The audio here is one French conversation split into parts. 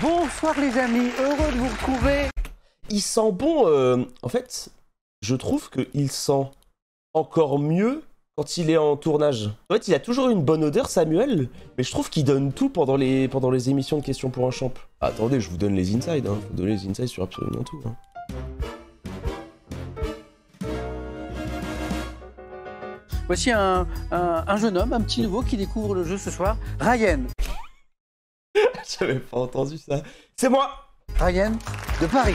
Bonsoir les amis, heureux de vous retrouver. Il sent bon, en fait, je trouve qu'il sent encore mieux quand il est en tournage. En fait, il a toujours une bonne odeur, Samuel, mais je trouve qu'il donne tout pendant les émissions de questions pour un champ. Ah, attendez, je vous donne les insides, hein. Je vous donne les insides sur absolument tout. Hein. Voici un jeune homme, un petit nouveau qui découvre le jeu ce soir, Ryan. J'avais pas entendu ça. C'est moi, Ryan de Paris.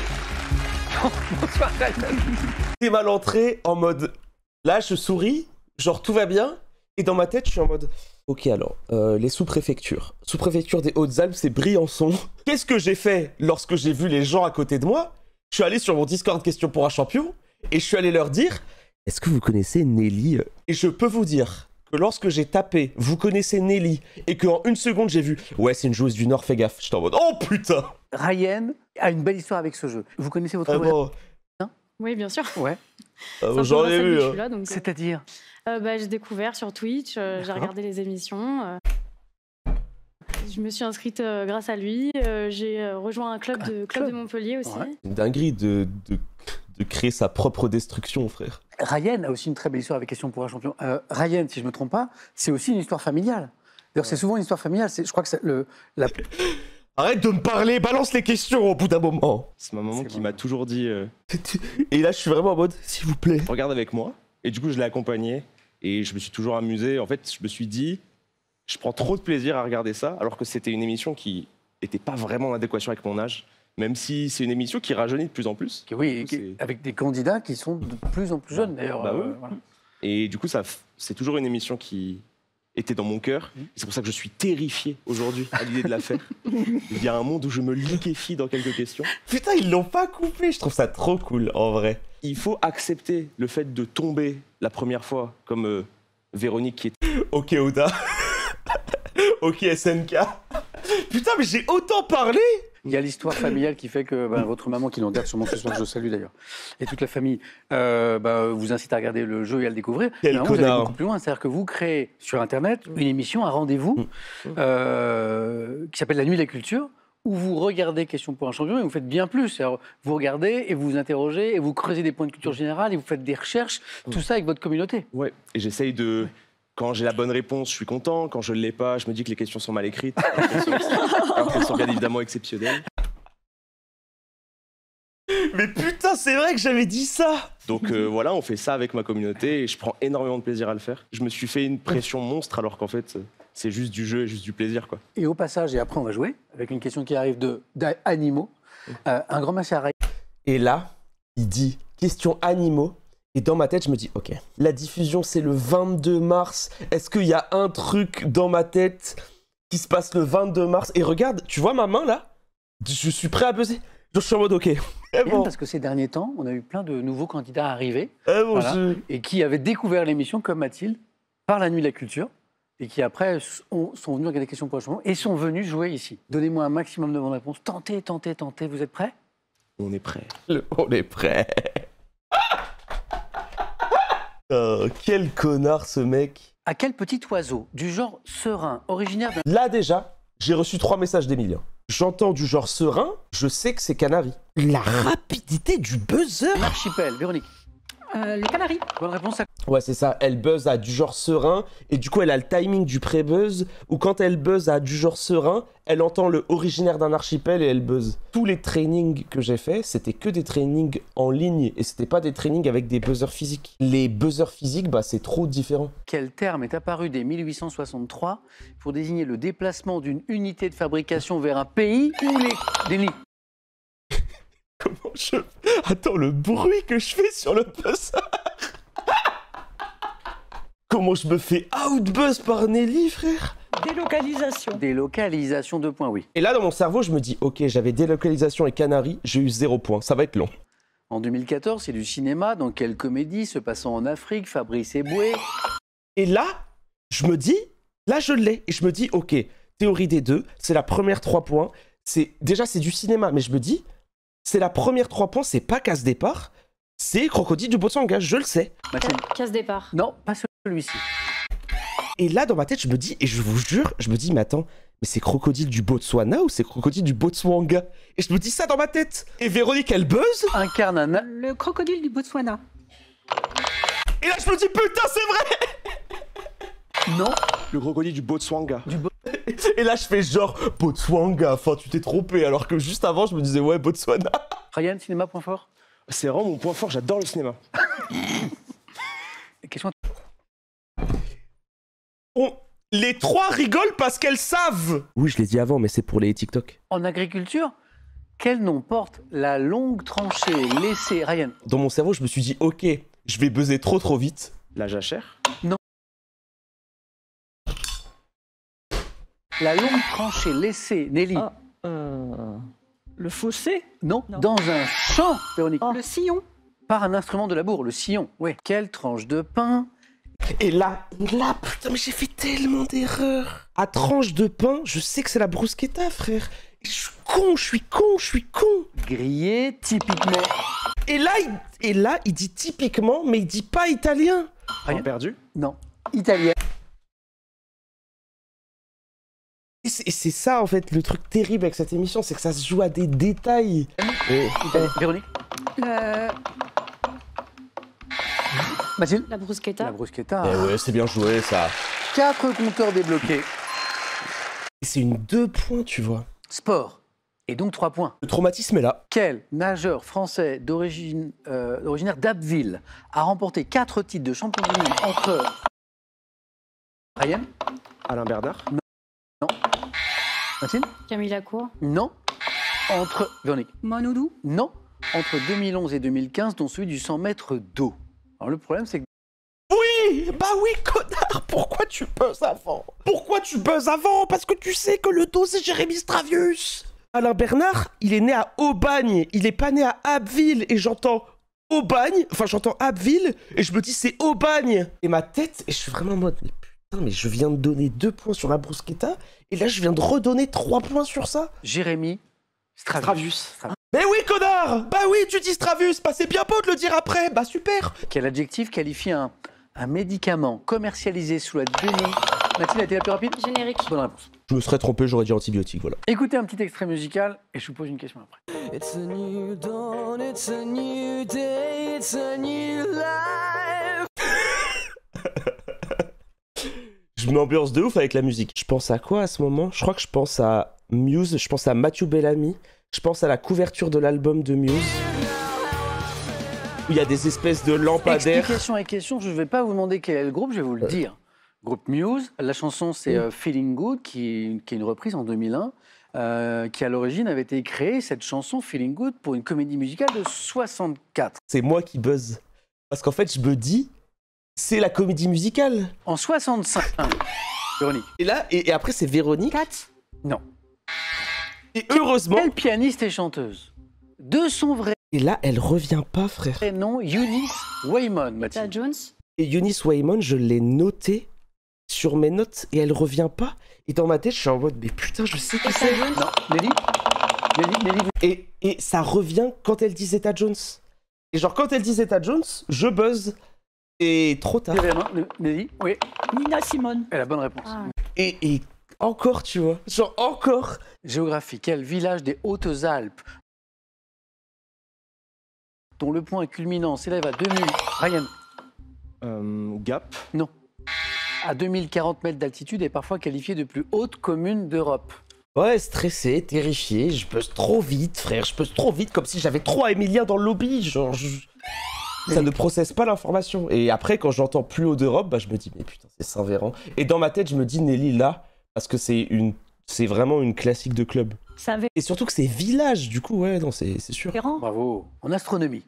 Bonsoir Ryan. C'est mal entré en mode... Là, je souris, genre tout va bien, et dans ma tête, je suis en mode... Ok, alors, les sous-préfectures. Sous-préfecture des Hautes-Alpes, c'est Briançon. Qu'est-ce que j'ai fait lorsque j'ai vu les gens à côté de moi? Je suis allé sur mon Discord Question pour un champion, et je suis allé leur dire... Est-ce que vous connaissez Nelly? Et je peux vous dire que lorsque j'ai tapé « Vous connaissez Nelly ?» et qu'en une seconde j'ai vu « Ouais, c'est une joueuse du Nord, fais gaffe », j'étais en mode « Oh putain !» Ryan a une belle histoire avec ce jeu. Vous connaissez votre bon. Oui, bien sûr. Ouais. J'en ai vu. C'est-à-dire j'ai découvert sur Twitch, j'ai regardé les émissions. Je me suis inscrite grâce à lui. J'ai rejoint un club de Montpellier aussi. Ouais. Une dinguerie de créer sa propre destruction, frère. Ryan a aussi une très belle histoire avec Question pour un champion. Ryan, si je ne me trompe pas, c'est aussi une histoire familiale. D'ailleurs, c'est souvent une histoire familiale. Je crois que c'est Arrête de me parler, balance les questions au bout d'un moment. C'est ma maman qui m'a toujours dit... Et là, je suis vraiment en mode, s'il vous plaît. Regarde avec moi. Et du coup, je l'ai accompagné. Et je me suis toujours amusé. En fait, je me suis dit, je prends trop de plaisir à regarder ça, alors que c'était une émission qui n'était pas vraiment en adéquation avec mon âge. Même si c'est une émission qui rajeunit de plus en plus. Oui, avec des candidats qui sont de plus en plus jeunes, d'ailleurs. Bah oui. Voilà. Et du coup, c'est toujours une émission qui était dans mon cœur. C'est pour ça que je suis terrifié aujourd'hui à l'idée de la faire. Il y a un monde où je me liquéfie dans quelques questions. Putain, ils l'ont pas coupé, je trouve ça trop cool, en vrai. Il faut accepter le fait de tomber la première fois, comme Véronique qui est... Ok, Oda. Ok, SNK. Putain, mais j'ai autant parlé. Il y a l'histoire familiale qui fait que votre maman, qui nous regarde sûrement ce soir, je salue d'ailleurs, et toute la famille, vous incite à regarder le jeu et à le découvrir. Quel vous allez beaucoup plus loin, c'est-à-dire que vous créez sur Internet une émission, un rendez-vous qui s'appelle La Nuit de la Culture, où vous regardez Question pour un champion et vous faites bien plus. Alors, vous regardez et vous vous interrogez et vous creusez des points de culture générale et vous faites des recherches, tout ça avec votre communauté. Ouais, et j'essaye de... Quand j'ai la bonne réponse, je suis content. Quand je ne l'ai pas, je me dis que les questions sont mal écrites. Alors qu'elles sont bien évidemment exceptionnelles. Mais putain, c'est vrai que j'avais dit ça. Donc voilà, on fait ça avec ma communauté et je prends énormément de plaisir à le faire. Je me suis fait une pression monstre alors qu'en fait, c'est juste du jeu et juste du plaisir, quoi. Et au passage, et après on va jouer, avec une question qui arrive d'animaux. Un grand merci à Ray. Et là, il dit question animaux. Et dans ma tête, je me dis, ok, la diffusion, c'est le 22 mars. Est-ce qu'il y a un truc dans ma tête qui se passe le 22 mars? Et regarde, tu vois ma main, là? Je suis prêt à buzzer. Je suis en mode, ok. Bon. Parce que ces derniers temps, on a eu plein de nouveaux candidats arrivés. Et qui avaient découvert l'émission, comme Mathilde, par La Nuit de la Culture. Et qui, après, sont venus regarder Questions pour un champion et sont venus jouer ici. Donnez-moi un maximum de bonnes réponses. Tentez. Vous êtes prêts? On est prêts. On est prêts. Oh, quel connard ce mec. À quel petit oiseau du genre serein, originaire de... Là déjà, j'ai reçu 3 messages d'Emilien. J'entends du genre serein, je sais que c'est Canary. La rapidité du buzzer. Archipel, Véronique. Le Canari. Bonne réponse. Ouais, c'est ça, elle buzz à du genre serein, et du coup elle a le timing du pré-buzz, ou quand elle buzz à du genre serein, elle entend le originaire d'un archipel et elle buzz. Tous les trainings que j'ai fait, c'était que des trainings en ligne, et c'était pas des trainings avec des buzzers physiques. Les buzzers physiques, c'est trop différent. Quel terme est apparu dès 1863 pour désigner le déplacement d'une unité de fabrication vers un pays ou des nids? Comment je... Attends, le bruit que je fais sur le buzzer. Comment je me fais outbuzz par Nelly, frère? Délocalisation. Délocalisation, 2 points, oui. Et là, dans mon cerveau, je me dis, ok, j'avais délocalisation et Canary, j'ai eu 0 point, ça va être long. En 2014, c'est du cinéma, dans quelle comédie se passant en Afrique, Fabrice Eboué. Et là, je me dis, là je l'ai, et je me dis, ok, théorie des deux, c'est la première 3 points, déjà c'est du cinéma, mais je me dis, c'est la première 3 points, c'est pas casse départ, c'est Crocodile du Botswana, je le sais. Casse départ. Non, pas celui-ci. Et là, dans ma tête, je me dis, et je vous jure, je me dis, mais attends, mais c'est crocodile du Botswana ou c'est crocodile du Botswanga? Et je me dis ça dans ma tête. Et Véronique, elle buzz. Incarne un... Le crocodile du Botswana. Et là, je me dis, putain, c'est vrai. Non. Le crocodile du Botswana. Et là, je fais genre, Botswanga, enfin, tu t'es trompé. Alors que juste avant, je me disais, ouais, Botswana. Ryan, cinéma, point fort. C'est vraiment mon point fort, j'adore le cinéma. Question... Les trois rigolent parce qu'elles savent. Oui, je l'ai dit avant, mais c'est pour les TikTok. En agriculture, quel nom porte la longue tranchée laissée... Ryan. Dans mon cerveau, je me suis dit, ok, je vais buzzer trop vite. La jachère. La longue tranchée laissée, Nelly. Le fossé. Non. Non. Dans un champ, Véronique. Le sillon. Par un instrument de labour, le sillon. Oui. Quelle tranche de pain? Et là, putain, mais j'ai fait tellement d'erreurs. À tranche de pain, je sais que c'est la bruschetta, frère. Je suis con. Grillé, typiquement. Et là, il dit typiquement, mais il dit pas italien. Rien. Perdu. Non. Italien. Et c'est ça, en fait, le truc terrible avec cette émission, c'est que ça se joue à des détails. Italien. Véronique. Mathilde. La bruschetta. La bruschetta. Eh ouais, c'est bien joué, ça. 4 compteurs débloqués. Et c'est une 2 points, tu vois. Sport. Et donc 3 points. Le traumatisme est là. Quel nageur français originaire d'Abbeville a remporté 4 titres de champion du monde entre... Ryan. Alain Bernard. Non. Mathilde. Camille Lacour. Non. Entre... Véronique. Manoudou. Non. Entre 2011 et 2015, dont celui du 100 mètres d'eau. Alors le problème, c'est que... Oui, bah oui, connard. Pourquoi tu buzzes avant? Parce que tu sais que le dos, c'est Jérémy Stravius. Alain Bernard, il est né à Aubagne. Il est pas né à Abbeville. Et j'entends Aubagne, enfin j'entends Abbeville, et je me dis c'est Aubagne. Et ma tête, et je suis vraiment en mode, mais putain, mais je viens de donner 2 points sur la bruschetta, et là je viens de redonner 3 points sur ça. Jérémy Stravius. Mais oui, connard. Bah oui, tu dis Stravius, bah c'est bien beau de le dire après, bah super. Quel adjectif qualifie un médicament commercialisé sous la dénomination... Mathilde a été la plus rapide? Générique. Bonne réponse. Je me serais trompé, j'aurais dit antibiotique, voilà. Écoutez un petit extrait musical et je vous pose une question après. It's a new dawn, it's a new day, it's a new life. Je m'ambiance de ouf avec la musique. Je pense à quoi à ce moment? Je crois que je pense à Muse, je pense à Matthew Bellamy, je pense à la couverture de l'album de Muse. Où il y a des espèces de lampadaires. Explication et question, je ne vais pas vous demander quel est le groupe, je vais vous le dire. Groupe Muse, la chanson c'est Feeling Good, qui est une reprise en 2001, qui à l'origine avait été créée, cette chanson Feeling Good, pour une comédie musicale de 64. C'est moi qui buzz. Parce qu'en fait, je me dis, c'est la comédie musicale. En 65, Véronique. Et là, et après, c'est Véronique. Non. Et heureusement. Quelle pianiste et chanteuse? De son vrai Et là, elle revient pas, frère. nom, Eunice Waymon, Mathilde. Etta Jones. Et Eunice Waymon, je l'ai notée sur mes notes et elle revient pas. Et dans ma tête, je suis en mode, mais putain, je sais qui c'est. Non, Nelly. Et ça revient quand elle dit Zeta Jones. Et genre, quand elle dit Zeta Jones, je buzz. Et trop tard. Nelly, oui. Nina Simone. Et la bonne réponse. Ah. Et encore, tu vois. Genre, encore. Géographie, quel village des Hautes-Alpes dont le point culminant s'élève à 2000... Ryan. Gap. Non. À 2040 mètres d'altitude est parfois qualifié de plus haute commune d'Europe. Ouais, stressé, terrifié, je buzz trop vite, frère. Je buzz trop vite, comme si j'avais 3 Émiliens dans le lobby. Genre, ça ne processe pas l'information. Et après, quand j'entends plus haut d'Europe, bah, je me dis, mais putain, c'est Saint-Véran. Et dans ma tête, je me dis Nelly là, parce que c'est vraiment une classique de club. Et surtout que c'est village, du coup, ouais, non, c'est sûr. Bravo. En astronomie,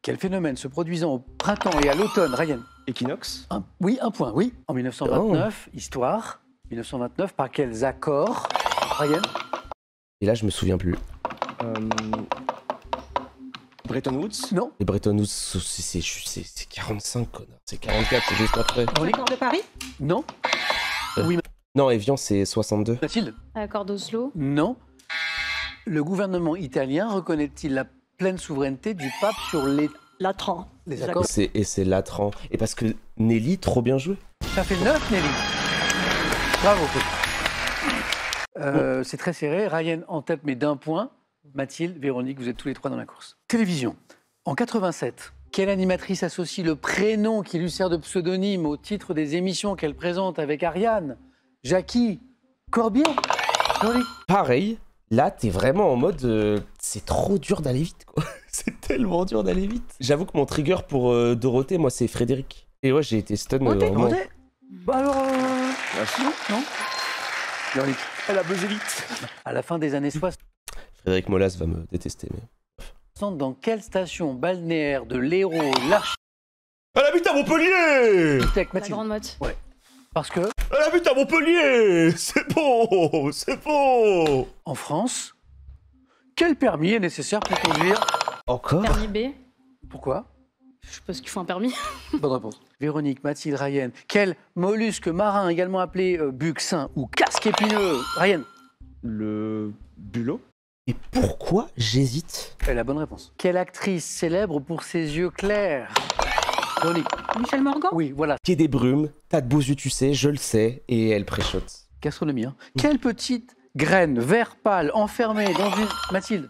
quel phénomène se produisant au printemps et à l'automne, Ryan? Équinoxe. Oui, un point, oui. En 1929, histoire. 1929, par quels accords, Ryan? Et là, je me souviens plus. Bretton Woods. Non. Les Bretton Woods, c'est 45, connard. C'est 44, c'est juste après. L'accord de Paris. Non. Non, Evian, c'est 62. Mathilde? Accord d'Oslo. Non. Le gouvernement italien reconnaît-il la pleine souveraineté du pape sur les Latran. accords? Et c'est Latran. Et parce que Nelly, trop bien joué. Ça fait 9, Nelly. Bravo. C'est très serré. Ryan en tête, mais d'un point. Mathilde, Véronique, vous êtes tous les trois dans la course. Télévision. En 87, quelle animatrice associe le prénom qui lui sert de pseudonyme au titre des émissions qu'elle présente avec Ariane, Jackie, Corbier? Véronique. Pareil, là, t'es vraiment en mode... c'est trop dur d'aller vite, quoi. C'est tellement dur d'aller vite. J'avoue que mon trigger pour Dorothée, moi, c'est Frédéric. Et ouais, j'ai été stun. vraiment. Bah alors... Non. Véronique. Elle a buzzé vite. À la fin des années 60, Frédéric Molas va me détester, mais... dans quelle station balnéaire de l'Hérault, Elle habite à Montpellier! l'architecte La Mathilde? Grande Motte. Parce que, Elle habite à Montpellier! C'est bon! C'est bon! en France, quel permis est nécessaire pour conduire? Encore? Permis B. Pourquoi? Je suppose qu'il faut un permis. Bonne réponse. Véronique, Mathilde, Ryan. Quel mollusque marin, également appelé buxin ou casque épineux? Ryan. Le bulot. Et pourquoi j'hésite? Elle a la bonne réponse. Quelle actrice célèbre pour ses yeux clairs? Véronique. Michel Morgan. Oui, voilà. Quai des brumes, tas de beaux yeux, tu sais, je le sais, et elle préchote. Gastronomie. Hein. Quelle petite graine vert pâle enfermée dans une... Mathilde.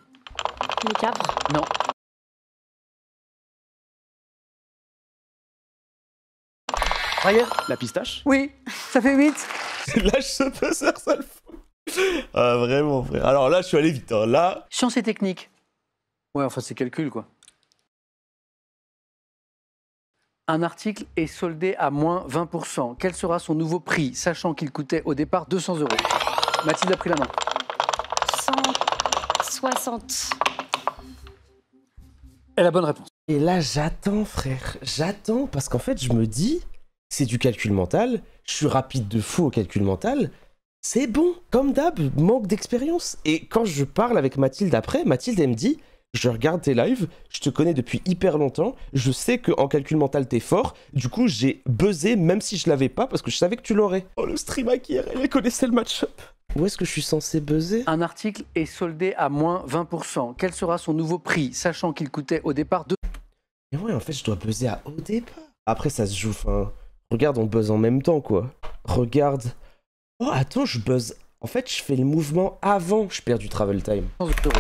Le Capre. Non. Ryan. La pistache. Oui, ça fait 8. Lâche ce buzzer, ça le fout. Ah, vraiment, frère. Alors là, je suis allé vite. Hein. Là, Sciences et techniques. Ouais, enfin, c'est calcul, quoi. Un article est soldé à moins 20%. Quel sera son nouveau prix, sachant qu'il coûtait au départ 200 €? Mathilde a pris la main. 160. Et la bonne réponse. et là, j'attends, frère. J'attends, parce qu'en fait, je me dis, c'est du calcul mental. Je suis rapide de fou au calcul mental. C'est bon, comme d'hab, manque d'expérience. Et quand je parle avec Mathilde après, Mathilde, elle me dit, je regarde tes lives, je te connais depuis hyper longtemps, je sais qu'en calcul mental, t'es fort. Du coup, j'ai buzzé, même si je l'avais pas, parce que je savais que tu l'aurais. Oh, le stream hack hier, elle connaissait le match-up. Où est-ce que je suis censé buzzer? Un article est soldé à moins 20%. Quel sera son nouveau prix, sachant qu'il coûtait au départ 2... Et ouais, en fait, je dois buzzer à haut départ. Après, ça se joue, enfin... Regarde, on buzz en même temps, quoi. Regarde. Oh, attends, je buzz... En fait, je fais le mouvement avant que je perds du travel time. 200 €.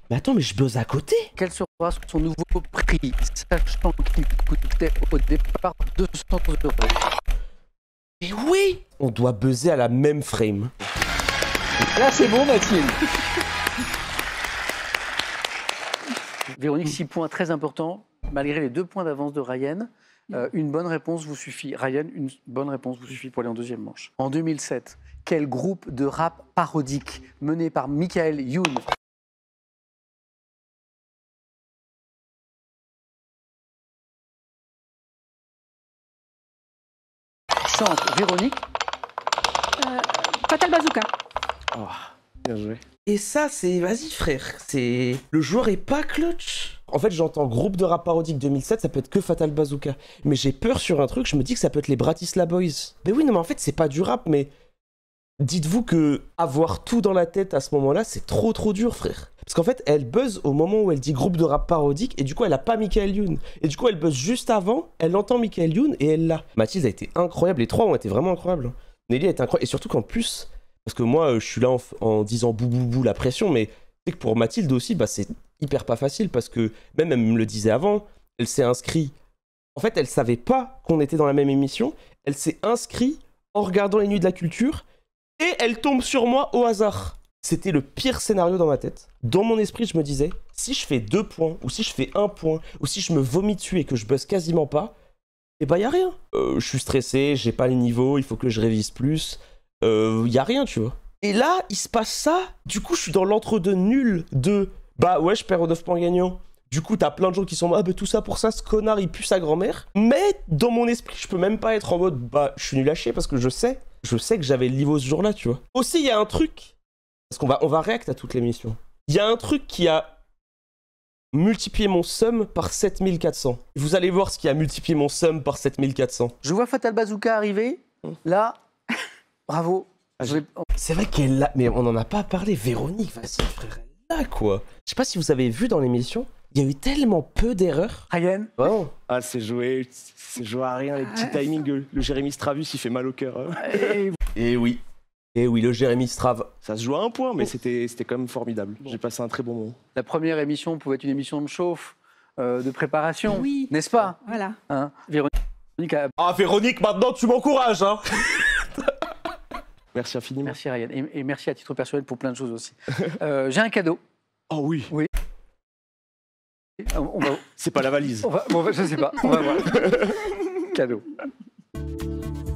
Mais attends, mais je buzz à côté. Quel sera son nouveau prix, sachant qu'il coûtait au départ 200 €? Mais oui! On doit buzzer à la même frame. Là, c'est bon, Mathilde. Véronique, 6 points très importants, malgré les 2 points d'avance de Ryan. Une bonne réponse vous suffit. Ryan, une bonne réponse vous suffit pour aller en deuxième manche. En 2007, quel groupe de rap parodique mené par Michael Youn chante Véronique? Fatal Bazooka. Oh, bien joué. Et ça, c'est... Vas-y, frère. C'est... Le joueur est pas clutch. En fait, j'entends groupe de rap parodique 2007, ça peut être que Fatal Bazooka. Mais j'ai peur sur un truc, je me dis que ça peut être les Bratislava Boys. Mais oui, non, mais en fait, c'est pas du rap, mais... Dites-vous que avoir tout dans la tête à ce moment-là, c'est trop dur, frère. Parce qu'en fait, elle buzz au moment où elle dit groupe de rap parodique, et du coup, elle a pas Michael Youn. Et du coup, elle buzz juste avant, elle entend Michael Youn, et elle l'a. Mathilde a été incroyable, les trois ont été vraiment incroyables. Nelly a été incroyable, et surtout qu'en plus, parce que moi, je suis là en disant bou bou bou la pression, mais c'est que pour Mathilde aussi, bah, c'est hyper pas facile, parce que même elle me le disait avant, elle s'est inscrite. En fait, elle savait pas qu'on était dans la même émission, elle s'est inscrite en regardant les Nuits de la Culture, et elle tombe sur moi au hasard. C'était le pire scénario dans ma tête. Dans mon esprit, je me disais, si je fais 2 points, ou si je fais 1 point, ou si je me vomis dessus et que je buzz quasiment pas, eh ben y a rien. Je suis stressé, j'ai pas les niveaux, il faut que je révise plus. Y a rien, tu vois. Et là, il se passe ça. Du coup, je suis dans l'entre-deux nul de, bah ouais, je perds au 9 points gagnants. Du coup, t'as plein de gens qui sont, ah bah tout ça pour ça, ce connard, il pue sa grand-mère. Mais dans mon esprit, je peux même pas être en mode, bah je suis nul à chier parce que je sais que j'avais le niveau ce jour-là, tu vois. Aussi, il y a un truc, parce on va react à toute l'émission. Il y a un truc qui a multiplié mon sum par 7400. Vous allez voir ce qui a multiplié mon sum par 7400. Je vois Fatal Bazooka arriver. Là, bravo. C'est vrai qu'elle l'a, mais on n'en a pas parlé. Véronique, vas-y, frère, elle l'a, quoi. Je sais pas si vous avez vu dans l'émission, il y a eu tellement peu d'erreurs. Ryan? Vraiment. Ah, c'est joué à rien, les petits timings. Le Jérémy Stravus, il fait mal au cœur. Hein. Et oui. Et oui, le Jérémy Strave. Ça se joue à un point, mais c'était quand même formidable. J'ai passé un très bon moment. La première émission pouvait être une émission de chauffe, de préparation, Oui. n'est-ce pas Voilà. hein Véronique a... Ah, Véronique, maintenant tu m'encourages, hein. Merci infiniment. Merci Ryan, et merci à titre personnel pour plein de choses aussi. J'ai un cadeau. Oh oui. On va... C'est pas la valise. je sais pas, on va voir. Cadeau.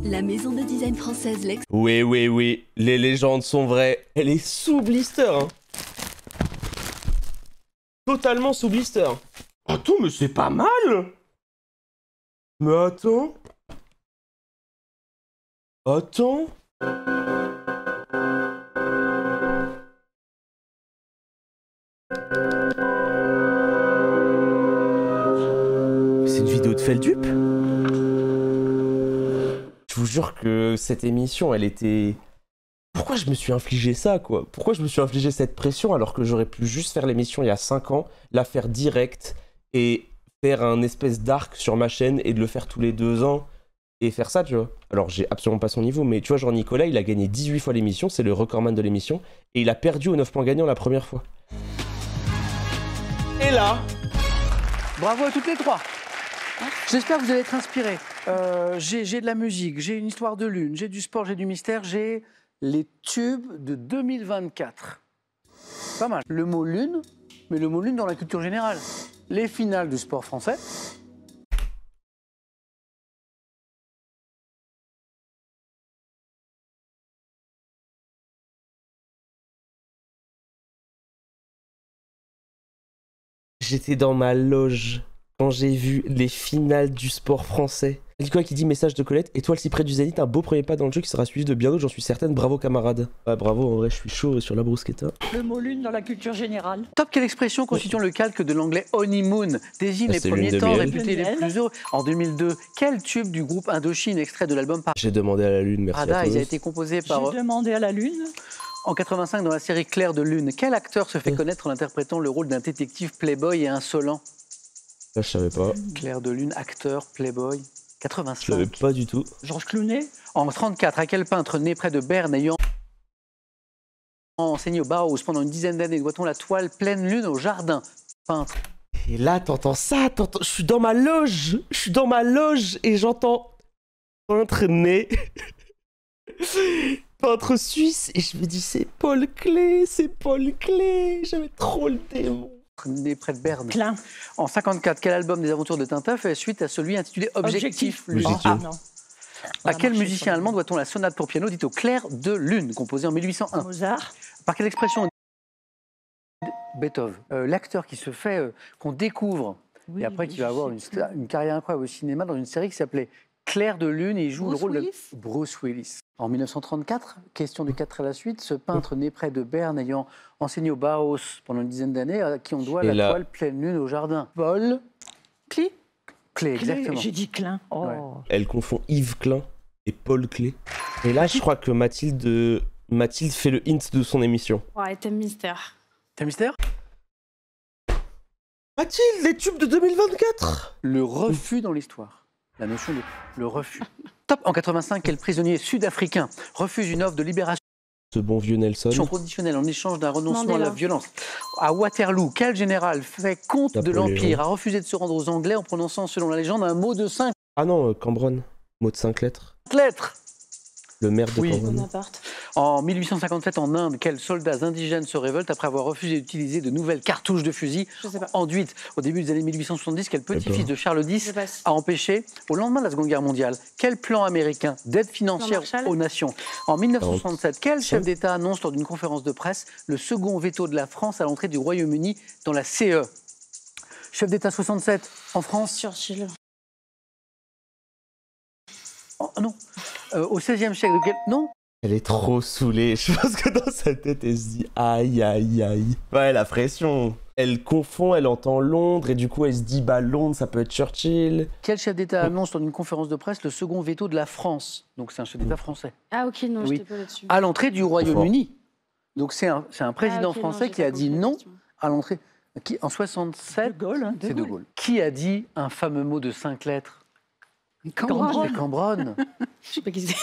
La maison de design française Lex. Oui, les légendes sont vraies. Elle est sous blister, hein. Totalement sous blister. Attends, mais c'est pas mal. Mais attends. C'est une vidéo de Feldup. Je vous jure que cette émission, elle était... Pourquoi je me suis infligé ça, quoi? Pourquoi je me suis infligé cette pression alors que j'aurais pu juste faire l'émission il y a 5 ans, la faire direct et faire un espèce d'arc sur ma chaîne et de le faire tous les 2 ans et faire ça, tu vois. Alors, j'ai absolument pas son niveau, mais tu vois, genre Nicolas, il a gagné 18 fois l'émission, c'est le recordman de l'émission, et il a perdu aux 9 points gagnants la première fois. Et là... Bravo à toutes les trois. J'espère que vous allez être inspirés. J'ai de la musique, j'ai une histoire de lune, j'ai du sport, j'ai du mystère, j'ai les tubes de 2024. Pas mal. Le mot lune, mais le mot lune dans la culture générale. Les finales du sport français. J'étais dans ma loge quand j'ai vu les finales du sport français. Nicolas qui dit message de Colette, étoile si près du zénith, un beau premier pas dans le jeu qui sera suivi de bien d'autres, j'en suis certaine, bravo camarade. Ouais, bravo, en vrai je suis chaud sur la bruschetta. Le mot lune dans la culture générale. Top, quelle expression constituant le calque de l'anglais honeymoon désigne les c'est premiers lune de temps miel. réputés les plus heureux. En 2002, quel tube du groupe Indochine extrait de l'album J'ai demandé à la lune, merci à Parada, tous. il a été composé par... J'ai demandé à la lune. En 85, dans la série Clair de Lune, quel acteur se fait connaître en interprétant le rôle d'un détective playboy et insolent? Là, je savais pas. Clair de Lune, acteur, playboy, Je 85. savais pas du tout. Georges Clooney. En 34, à quel peintre né près de Berne ayant enseigné au Bauhaus pendant une dizaine d'années doit-on la toile Pleine Lune au jardin? Peintre. Et là, t'entends ça, je suis dans ma loge, et j'entends peintre né, peintre suisse, et je me dis c'est Paul Klee, j'avais trop le démon. Né près de Berne. Klein. En 54, quel album des aventures de Tintin fait suite à celui intitulé Objectif Lune? Objectif. Ah non. À quel musicien allemand doit-on la sonate pour piano dite au clair de lune, composée en 1801? Mozart. Par quelle expression? Beethoven. L'acteur qui se fait, qu'on découvre, Oui, et après oui, qui va avoir une carrière incroyable au cinéma dans une série qui s'appelait Clair de Lune, et il joue Bruce le rôle Willis. de Bruce Willis. En 1934, question du 4 à la suite, ce peintre né près de Berne ayant enseigné au Bauhaus pendant une dizaine d'années, à qui on doit Et la là- toile Pleine Lune au jardin. Paul Klee. Klee, exactement. J'ai dit Klein. Oh. Ouais. Elle confond Yves Klein et Paul Klee. Et là, je crois que Mathilde fait le hint de son émission. Ouais, thème mystère. T'as un mystère? Mathilde, les tubes de 2024. Le refus dans l'histoire. La notion de le refus. Top. En 85, quel prisonnier sud-africain refuse une offre de libération Ce bon vieux Nelson. conditionnelle en échange d'un renoncement à la Mandela. violence? À Waterloo, quel général fait compte de Napoléon. l'Empire a refusé de se rendre aux Anglais en prononçant, selon la légende, un mot de 5 Ah non, Cambronne. Mot de 5 lettres. lettres? Le maire de Oui. Cambronne. Bonaparte. En 1857, en Inde, quels soldats indigènes se révoltent après avoir refusé d'utiliser de nouvelles cartouches de fusil Je sais pas. enduites au début des années 1870? Quel petit-fils de Charles Je X passe. a empêché, au lendemain de la Seconde Guerre mondiale, quel plan américain d'aide financière Plan Marshall. aux nations? En 1967, quel chef d'État annonce lors d'une conférence de presse le second veto de la France à l'entrée du Royaume-Uni dans la CE? Chef d'État 67 en France? Churchill. Oh, non. Au XVIe siècle, de quel... Non. Elle est trop saoulée. Je pense que dans sa tête, elle se dit aïe, aïe, aïe. Ouais, la pression. Elle confond, elle entend Londres, et du coup, elle se dit bah, Londres, ça peut être Churchill. Quel chef d'État annonce lors d'une conférence de presse le second veto de la France? Donc c'est un chef d'État français. Ah ok, non, Oui. j'étais pas là-dessus. À l'entrée du Royaume-Uni. Donc c'est un président Ah, ok, non, français j'ai qui pas a dit compris la non question. à l'entrée. Qui, en De 67, Gaulle. Hein, c'est De Gaulle. Qui a dit un fameux mot de 5 lettres? Cambronne. C'est Cambronne. Je sais pas qui c'est.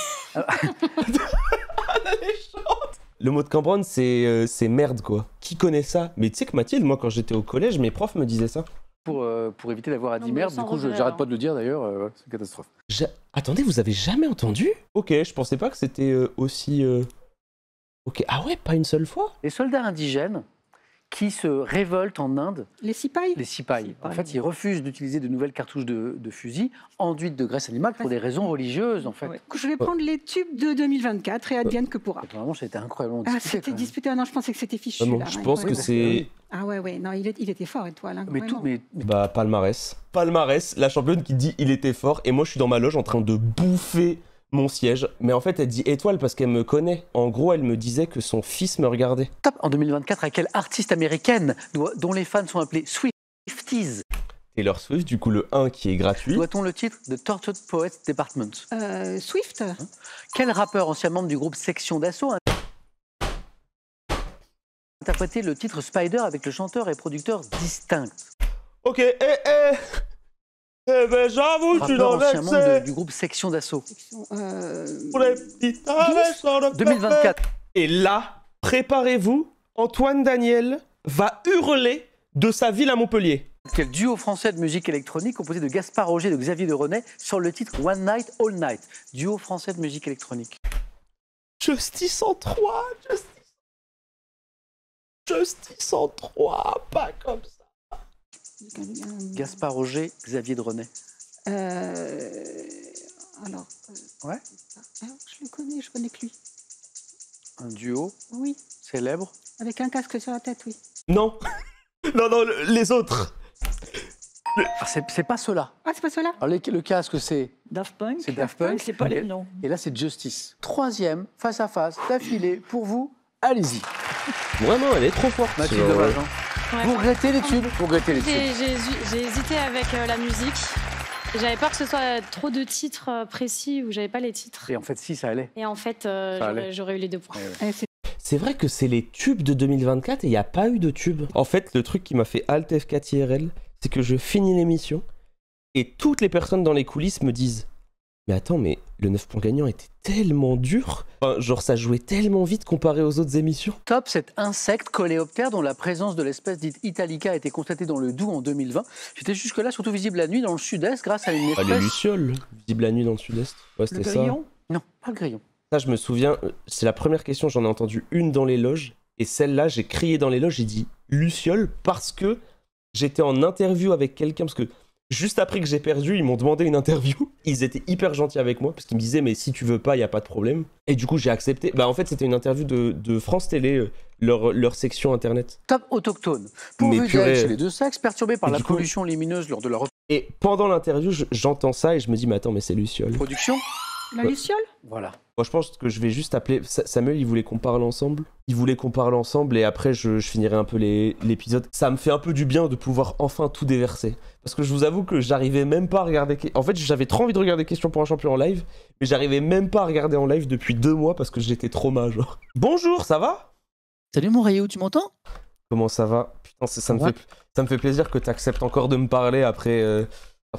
la légende. Le mot de Cambronne, c'est merde, quoi. Qui connaît ça? Mais tu sais que Mathilde, moi, quand j'étais au collège, mes profs me disaient ça. Pour éviter d'avoir à Non, dire mais merde, sans du coup, regret, j'arrête alors. pas de le dire d'ailleurs, c'est une catastrophe. Attendez, vous avez jamais entendu? Ok, je pensais pas que c'était aussi... Ok, ah ouais, pas une seule fois? Les soldats indigènes qui se révoltent en Inde, Les cipayes. les cipayes, en Cipayes. fait, ils refusent d'utiliser de nouvelles cartouches de fusil enduites de graisse animale pour des raisons religieuses, en fait. Ouais. Je vais prendre les tubes de 2024 et advienne que pourra. Vraiment, c'était incroyablement Ah, discuté, c'était quand même. disputé. Ah non, je pensais que c'était fichu. Ah non, là, je ouais. pense Ouais, que ouais. c'est... Ah ouais. Non, il était fort, Étoile. Hein, Mais vraiment. Bah, palmarès. Palmarès, la championne qui dit il était fort, et moi je suis dans ma loge en train de bouffer mon siège. Mais en fait, elle dit étoile parce qu'elle me connaît. En gros, elle me disait que son fils me regardait. Top. En 2024, à quelle artiste américaine dont les fans sont appelés Swifties Taylor Swift, du coup, le 1 qui est gratuit. doit-on le titre de Tortured Poets Department? Swift. Quel rappeur, ancien membre du groupe Section d'Assaut, a interprété le titre Spider avec le chanteur et producteur Distinct? Ok, eh ben j'avoue, je suis Rappeur dans ancien membre l'excès. du groupe Section d'Assaut. Pour les petites sur le 2024. Et là, préparez-vous, Antoine Daniel va hurler de sa ville à Montpellier. Quel duo français de musique électronique composé de Gaspard Roger et de Xavier de René sur le titre One Night All Night? Duo français de musique électronique. Justice en 3, Justice en 3, pas comme ça. Gaspard Roger, Xavier de René. Alors. Ouais. Je connais que lui. Un duo Oui. célèbre. Avec un casque sur la tête, oui. Non, non, les autres. Ah, c'est pas cela. Ah, c'est pas cela? Alors, le casque, c'est Daft Punk. C'est Daft Punk. C'est pas les noms. Et là, c'est Justice. Troisième, face à face, d'affilée, pour vous, allez-y. Vraiment, elle est trop forte. Mathilde genre, Dommage, hein. Ouais. Vous regrettez les tubes? Vous regrettez les tubes. J'ai hésité avec la musique. J'avais peur que ce soit trop de titres précis où j'avais pas les titres. Et en fait, si, ça allait. Et en fait, allait. j'aurais eu les 2 points. C'est vrai que c'est les tubes de 2024 et il n'y a pas eu de tubes. En fait, le truc qui m'a fait Alt F4 IRL, c'est que je finis l'émission et toutes les personnes dans les coulisses me disent « Mais attends, mais le 9 points gagnant était tellement dur. Enfin, genre, ça jouait tellement vite comparé aux autres émissions. » Top, cet insecte coléoptère dont la présence de l'espèce dite Italica a été constatée dans le Doubs en 2020. C'était jusque-là surtout visible la nuit dans le sud-est grâce à une Ah, espèce... les lucioles, visible la nuit dans le sud-est. Ouais, Le c'était ça. grillon. Non, pas le grillon. Ça, je me souviens, c'est la première question, j'en ai entendu une dans les loges. Et celle-là, j'ai crié dans les loges, j'ai dit Luciole parce que j'étais en interview avec quelqu'un. Parce que juste après que j'ai perdu, ils m'ont demandé une interview. Ils étaient hyper gentils avec moi parce qu'ils me disaient mais si tu veux pas, il n'y a pas de problème. Et du coup, j'ai accepté. Bah en fait, c'était une interview de France Télé, leur section internet. Top autochtone. Mais Pourvu purée. d'ailes chez les deux sexes, perturbé par Et la du coup- pollution lumineuse lors de leur Et pendant l'interview, j'entends ça et je me dis mais attends, mais c'est Luciole. reproduction. La luciole? Voilà. Moi, je pense que je vais juste appeler... Samuel, il voulait qu'on parle ensemble. Il voulait qu'on parle ensemble et après, je finirai un peu l'épisode. Ça me fait un peu du bien de pouvoir enfin tout déverser. Parce que je vous avoue que j'arrivais même pas à regarder... En fait, j'avais trop envie de regarder Question pour un champion en live, mais j'arrivais même pas à regarder en live depuis 2 mois parce que j'étais trop genre. Bonjour, ça va? Salut mon Rayo, tu m'entends? Comment ça va? Putain, ça va me fait plaisir que tu acceptes encore de me parler après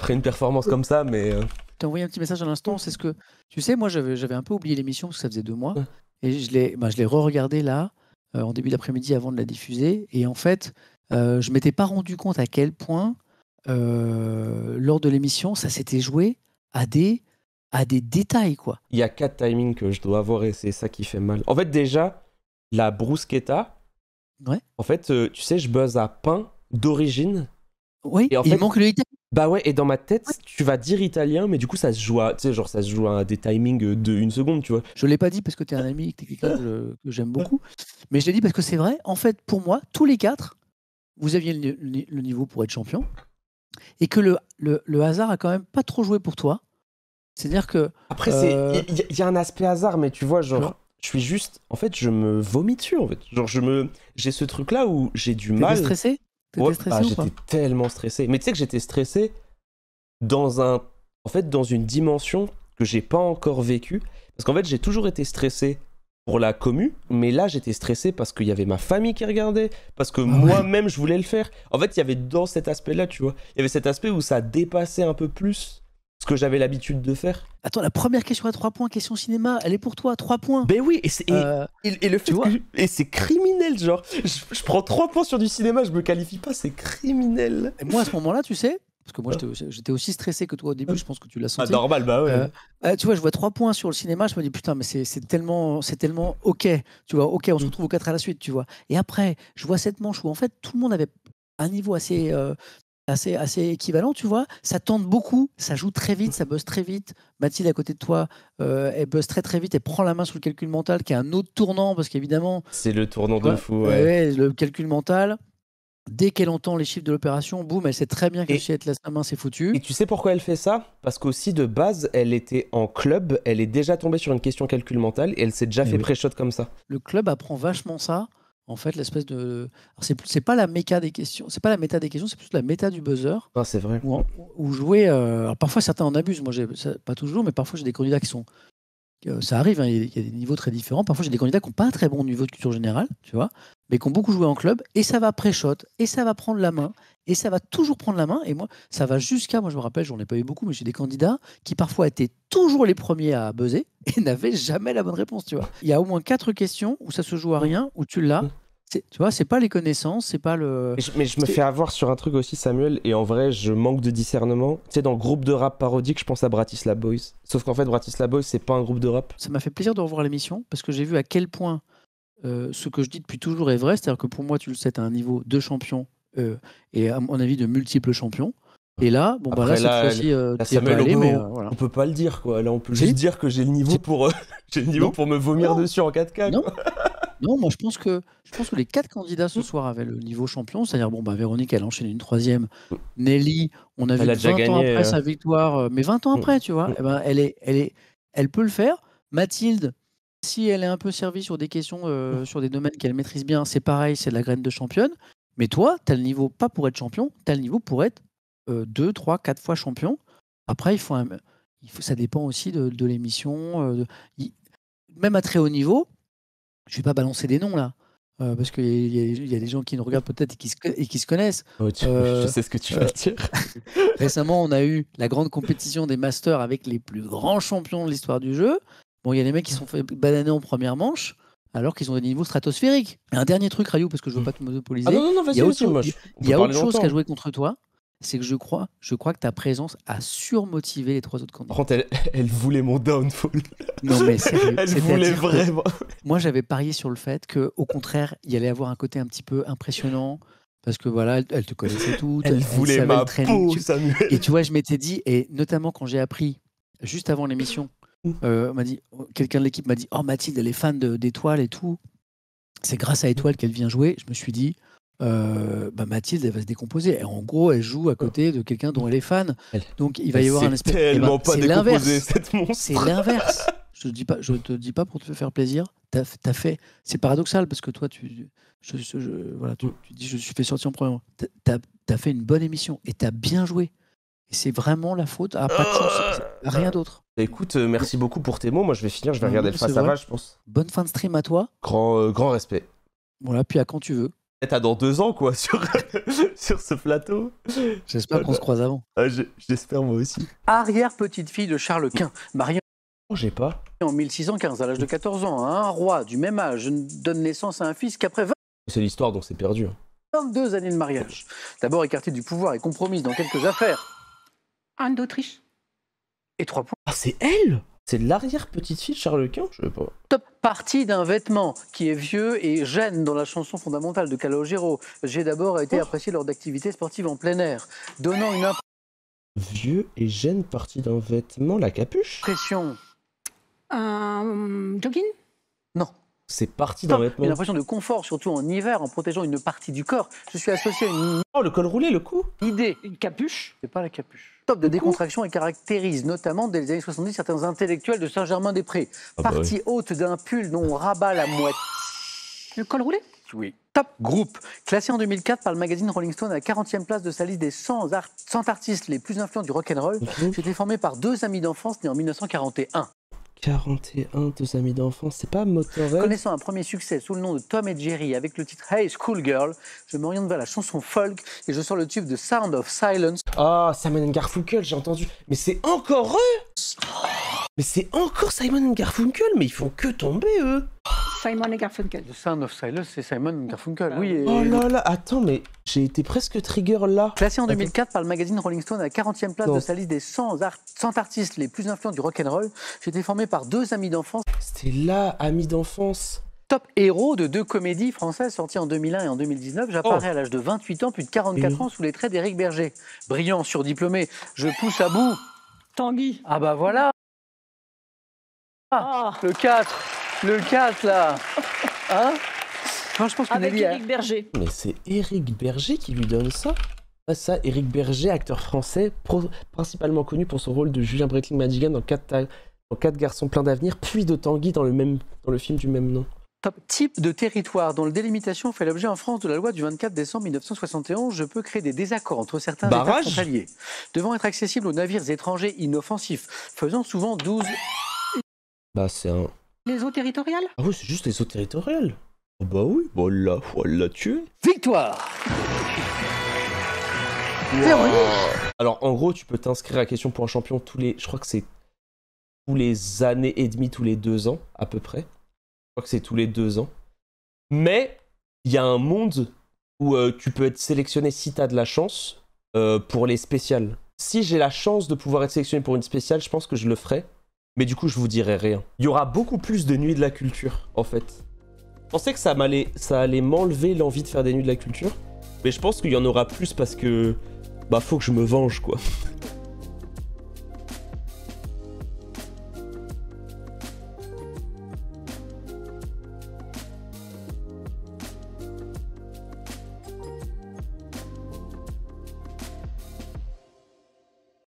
une performance comme ça, mais... Je t'ai envoyé un petit message à l'instant, c'est ce que... Tu sais, moi j'avais un peu oublié l'émission parce que ça faisait 2 mois. Ouais. Et je l'ai re-regardé là, en début d'après-midi avant de la diffuser. Et en fait, je m'étais pas rendu compte à quel point, lors de l'émission, ça s'était joué à des détails, quoi. Il y a 4 timings que je dois avoir et c'est ça qui fait mal. En fait, déjà, la bruschetta, Ouais. en fait, tu sais, je buzz à pain d'origine. Oui, Et en il fait- manque le italien. Bah ouais, et dans ma tête, tu vas dire italien, mais du coup, ça se joue à, tu sais, genre, ça se joue à des timings de 1 seconde, tu vois. Je l'ai pas dit parce que tu es un ami, que tu es quelqu'un que j'aime beaucoup. Mais je l'ai dit parce que c'est vrai. En fait, pour moi, tous les 4, vous aviez le niveau pour être champion. Et que le hasard a quand même pas trop joué pour toi. C'est-à-dire que... Après, il y a un aspect hasard, mais tu vois, genre, Non. je suis juste, en fait, je me vomis dessus, en fait. Genre, j'ai ce truc-là où j'ai du T'étais mal. stressé? T'étais Ouais, stressé ah, ou pas? j'étais tellement stressé. Mais tu sais que j'étais stressé dans une dimension que j'ai pas encore vécue. Parce qu'en fait, j'ai toujours été stressé pour la commu, mais là, j'étais stressé parce qu'il y avait ma famille qui regardait, parce que moi-même, je voulais le faire. En fait, il y avait dans cet aspect-là, tu vois, il y avait cet aspect où ça dépassait un peu plus ce ce que j'avais l'habitude de faire. Attends, la première question à 3 points, question cinéma, elle est pour toi, 3 points. Ben oui, et le fait vois et c'est criminel, genre. Je prends 3 points sur du cinéma, je me qualifie pas, c'est criminel. Et moi, à ce moment-là, tu sais, parce que moi, j'étais aussi stressé que toi au début, je pense que tu l'as senti. Normal, bah ouais. Tu vois, je vois 3 points sur le cinéma, je me dis putain, mais c'est tellement ok, tu vois, ok, on se retrouve aux 4 à la suite, tu vois. Et après, je vois cette manche où en fait tout le monde avait un niveau assez équivalent, tu vois. Ça tente beaucoup, ça joue très vite, ça buzz très vite. Mathilde à côté de toi, elle buzz très très vite, elle prend la main sur le calcul mental, qui est un autre tournant parce qu'évidemment. C'est le tournant de fou, ouais. Le calcul mental. Dès qu'elle entend les chiffres de l'opération, boum, elle sait très bien que si elle te laisse la main, c'est foutu. Et tu sais pourquoi elle fait ça? Parce qu'aussi, de base, elle était en club, elle est déjà tombée sur une question calcul mental et elle s'est déjà fait pré-shot comme ça. Le club apprend vachement ça. En fait, l'espèce de. C'est pas la méca des questions, c'est pas la méta des questions, c'est plus la méta du buzzer. Ah, c'est vrai. Où jouer. Alors parfois, certains en abusent. Moi, pas toujours, mais parfois, j'ai des candidats qui sont. Ça arrive, hein, il y a des niveaux très différents. Parfois, j'ai des candidats qui n'ont pas un très bon niveau de culture générale, tu vois, mais qui ont beaucoup joué en club, et ça va pré-shot, et ça va prendre la main, et ça va toujours prendre la main. Et moi, ça va jusqu'à, moi je me rappelle, j'en ai pas eu beaucoup, mais j'ai des candidats qui parfois étaient toujours les premiers à buzzer et n'avaient jamais la bonne réponse, tu vois. Il y a au moins 4 questions où ça se joue à rien, où tu l'as. Tu vois, c'est pas les connaissances, c'est pas le. Mais je me fais avoir sur un truc aussi, Samuel, et en vrai, je manque de discernement. Tu sais, dans le groupe de rap parodique, je pense à Bratislava Boys. Sauf qu'en fait, Bratislava Boys, c'est pas un groupe de rap. Ça m'a fait plaisir de revoir l'émission parce que j'ai vu à quel point ce que je dis depuis toujours est vrai. C'est-à-dire que pour moi, tu le sais, tu as un niveau de champion et à mon avis de multiples champions. Et là, bon, après, bah là, cette fois-ci, t'y es pas allé, mais voilà. On peut pas le dire, quoi. Là, on peut juste dire que j'ai le niveau pour me vomir dessus en 4K. Non. Non, moi je pense que les 4 candidats ce soir avaient le niveau champion, c'est-à-dire bon bah Véronique elle enchaîne une 3e, Nelly on a vu 20 ans après sa victoire, mais 20 ans après tu vois, eh ben, elle peut le faire. Mathilde, si elle est un peu servie sur des questions, sur des domaines qu'elle maîtrise bien, c'est pareil, c'est de la graine de championne. Mais toi, tu as le niveau pas pour être champion, tu as le niveau pour être 2, 3, 4 fois champion. Après, ça dépend aussi de l'émission, même à très haut niveau. Je ne vais pas balancer des noms là, parce qu'il y a des gens qui nous regardent peut-être et qui se connaissent. Oh, je sais ce que tu vas dire. Récemment, on a eu la grande compétition des Masters avec les plus grands champions de l'histoire du jeu. Bon, il y a des mecs qui se sont fait bananer en première manche, alors qu'ils ont des niveaux stratosphériques. Et un dernier truc, Rayou, parce que je ne veux pas te monopoliser. Ah non, vas-y, il y a autre chose qu'à jouer contre toi. C'est que je crois que ta présence a surmotivé les 3 autres candidats. Par contre, elle voulait mon downfall. Non mais sérieux. Elle voulait vraiment. Moi, j'avais parié sur le fait qu'au contraire, il y allait avoir un côté un petit peu impressionnant. Parce que voilà, elle te connaissait toutes. Elle voulait ma peau, Samuel. Et tu vois, je m'étais dit, et notamment quand j'ai appris, juste avant l'émission, quelqu'un de l'équipe m'a dit « Oh, Mathilde, elle est fan d'Étoile et tout. C'est grâce à Étoile qu'elle vient jouer. » Je me suis dit... Mathilde elle va se décomposer et en gros elle joue à côté de quelqu'un dont elle est fan, donc il va y avoir un espèce tellement pas décomposé cette monstre. C'est l'inverse. Je te dis pas pour te faire plaisir, t'as fait, c'est paradoxal parce que toi tu dis je suis fait sortir en premier, t'as fait une bonne émission et t'as bien joué et c'est vraiment la faute à pas de chance, à rien d'autre. Écoute, merci beaucoup pour tes mots. Moi je vais finir, je vais regarder le face à face, je pense. Bonne fin de stream à toi. Grand respect. Voilà, puis à quand tu veux. Peut-être à dans 2 ans, quoi, sur ce plateau. J'espère qu'on se croise avant. J'espère, moi aussi. Arrière-petite-fille de Charles Quint, mariée j'ai pas. en 1615, à l'âge de 14 ans, un roi du même âge donne naissance à un fils qu'après C'est l'histoire dont c'est perdu. 22 années de mariage. D'abord écartée du pouvoir et compromise dans quelques affaires. Anne d'Autriche. Et 3 points. Ah, c'est elle? C'est l'arrière-petite-fille de Charles Quint? Je sais pas. Top partie d'un vêtement qui est vieux et gêne dans la chanson fondamentale de Calogero. J'ai d'abord été apprécié lors d'activités sportives en plein air, donnant une Vieux et gêne partie d'un vêtement, la capuche? impression. Jogging? Non. C'est partie d'un vêtement. Une impression de confort, surtout en hiver, en protégeant une partie du corps. Je suis associé à une Oh, le col roulé, le cou? idée. Une capuche? C'est pas la capuche. Top de décontraction et caractérise notamment dès les années 70 certains intellectuels de Saint-Germain-des-Prés. Partie haute d'un pull dont on rabat la moitié. Le col roulé? Oui. Top groupe. Classé en 2004 par le magazine Rolling Stone à la 40e place de sa liste des 100 artistes les plus influents du rock'n'roll, c'était formé par 2 amis d'enfance nés en 1941. 41, 2 amis d'enfance, c'est pas Motorhead? Connaissant un premier succès sous le nom de Tom et Jerry avec le titre Hey Schoolgirl, je m'oriente vers la chanson folk et je sors le tube de Sound of Silence. Ah, Simon & Garfunkel, j'ai entendu. Mais c'est encore eux! Mais c'est encore Simon & Garfunkel, mais ils font que tomber, eux! Simon et Garfunkel. The Sound of Silence, c'est Simon Garfunkel. Oui, et... Oh là là, attends, mais j'ai été presque trigger là. Classé en 2004 par le magazine Rolling Stone à la 40e place de sa liste des 100 artistes les plus influents du rock'n'roll, j'ai été formé par 2 amis d'enfance. C'était là, amis d'enfance. Top héros de 2 comédies françaises sorties en 2001 et en 2019. J'apparais à l'âge de 28 ans, plus de 44 ans, sous les traits d'Éric Berger. Brillant, surdiplômé, je pousse à bout. Tanguy. Ah bah voilà. Le 4 là. Hein? Moi, je pense que Avec Éric Berger. Mais c'est Éric Berger qui lui donne ça? Ah, ça, Éric Berger, acteur français, principalement connu pour son rôle de Julien Breitling-Madigan dans 4 garçons pleins d'avenir, puis de Tanguy dans le film du même nom. Top type de territoire dont la délimitation fait l'objet en France de la loi du 24 décembre 1971. Je peux créer des désaccords entre certains États frontaliers, devant être accessible aux navires étrangers inoffensifs, faisant souvent 12... Bah c'est un... Les eaux territoriales? Ah oui, c'est juste les eaux territoriales. Oh bah oui, bah là, voilà tué. Victoire. Wow. Alors en gros, tu peux t'inscrire à Question pour un champion je crois que c'est tous les années et demie, tous les 2 ans à peu près. Je crois que c'est tous les 2 ans. Mais il y a un monde où tu peux être sélectionné si t'as de la chance pour les spéciales. Si j'ai la chance de pouvoir être sélectionné pour une spéciale, je pense que je le ferai. Mais du coup, je vous dirai rien. Il y aura beaucoup plus de nuits de la culture, en fait. Je pensais que ça allait m'enlever l'envie de faire des nuits de la culture. Mais je pense qu'il y en aura plus parce que... Bah, faut que je me venge, quoi.